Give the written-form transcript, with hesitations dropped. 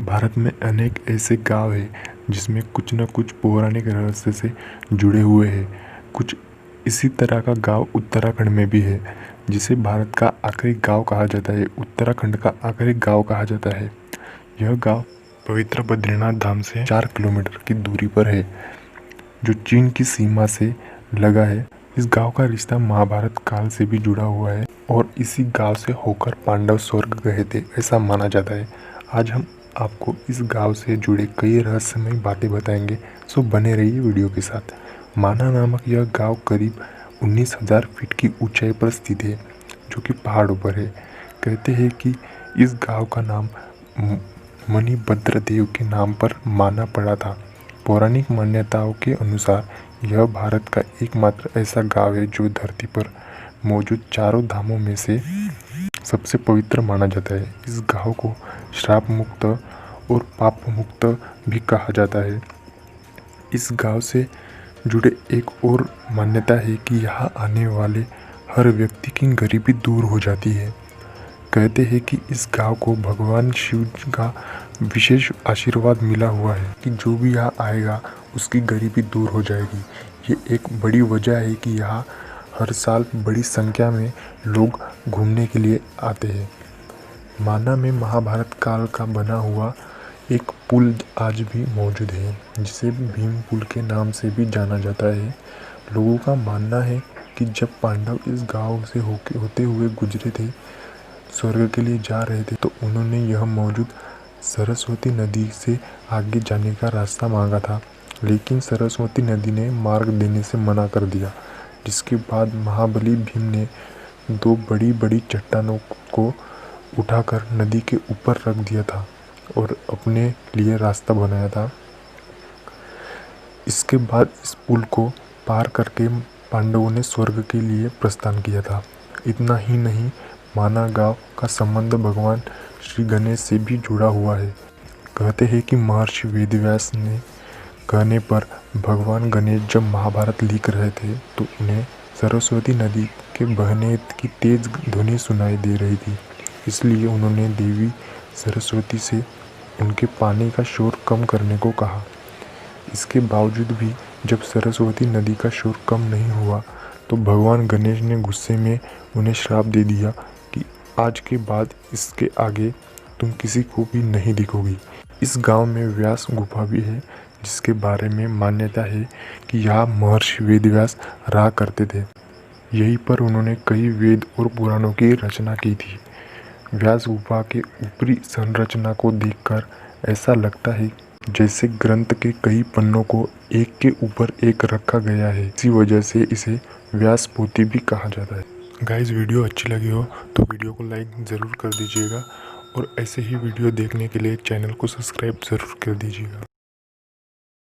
भारत में अनेक ऐसे गांव हैं जिसमें कुछ न कुछ पौराणिक रहस्य से जुड़े हुए हैं। कुछ इसी तरह का गांव उत्तराखंड में भी है, जिसे भारत का आखिरी गांव कहा जाता है। उत्तराखंड का आखिरी गांव कहा जाता है। यह गांव पवित्र बद्रीनाथ धाम से 4 किलोमीटर की दूरी पर है, जो चीन की सीमा से लगा है। इस गांव का रिश्ता महाभारत काल से भी जुड़ा हुआ है और इसी गांव से होकर पांडव स्वर्ग गए थे, ऐसा माना जाता है। आज हम आपको इस गांव से जुड़े कई रहस्यमय बातें बताएंगे, सो बने रहिए वीडियो के साथ। माना नामक यह गांव करीब 19,000 फीट की ऊंचाई पर स्थित है, जो कि पहाड़ों पर है। कहते हैं कि इस गांव का नाम मणिभद्र देव के नाम पर माना पड़ा था। पौराणिक मान्यताओं के अनुसार यह भारत का एकमात्र ऐसा गांव है जो धरती पर मौजूद चारों धामों में से सबसे पवित्र माना जाता है। इस गांव को श्राप मुक्त और पाप मुक्त भी कहा जाता है। इस गांव से जुड़े एक और मान्यता है कि यहाँ आने वाले हर व्यक्ति की गरीबी दूर हो जाती है। कहते हैं कि इस गांव को भगवान शिव का विशेष आशीर्वाद मिला हुआ है कि जो भी यहाँ आएगा उसकी गरीबी दूर हो जाएगी। ये एक बड़ी वजह है कि यहाँ हर साल बड़ी संख्या में लोग घूमने के लिए आते हैं। माना में महाभारत काल का बना हुआ एक पुल आज भी मौजूद है, जिसे भीम पुल के नाम से भी जाना जाता है। लोगों का मानना है कि जब पांडव इस गांव से होते हुए गुजरे थे, स्वर्ग के लिए जा रहे थे, तो उन्होंने यह मौजूद सरस्वती नदी से आगे जाने का रास्ता मांगा था, लेकिन सरस्वती नदी ने मार्ग देने से मना कर दिया। जिसके बाद महाबली भीम ने 2 बड़ी बड़ी चट्टानों को उठाकर नदी के ऊपर रख दिया था और अपने लिए रास्ता बनाया था। इसके बाद इस पुल को पार करके पांडवों ने स्वर्ग के लिए प्रस्थान किया था। इतना ही नहीं, माना गांव का संबंध भगवान श्री गणेश से भी जुड़ा हुआ है। कहते हैं कि महर्षि वेदव्यास ने कहने पर भगवान गणेश जब महाभारत लिख रहे थे, तो उन्हें सरस्वती नदी के बहने की तेज ध्वनि सुनाई दे रही थी। इसलिए उन्होंने देवी सरस्वती से उनके पानी का शोर कम करने को कहा। इसके बावजूद भी जब सरस्वती नदी का शोर कम नहीं हुआ, तो भगवान गणेश ने गुस्से में उन्हें श्राप दे दिया कि आज के बाद इसके आगे तुम किसी को भी नहीं दिखोगी। इस गांव में व्यास गुफा भी है, जिसके बारे में मान्यता है कि यहाँ महर्षि वेदव्यास रहा करते थे। यहीं पर उन्होंने कई वेद और पुराणों की रचना की थी। व्यास गुफा के ऊपरी संरचना को देखकर ऐसा लगता है जैसे ग्रंथ के कई पन्नों को एक के ऊपर एक रखा गया है। इसी वजह से इसे व्यास पोथी भी कहा जाता है। गाइस, वीडियो अच्छी लगी हो तो वीडियो को लाइक ज़रूर कर दीजिएगा और ऐसे ही वीडियो देखने के लिए चैनल को सब्सक्राइब ज़रूर कर दीजिएगा।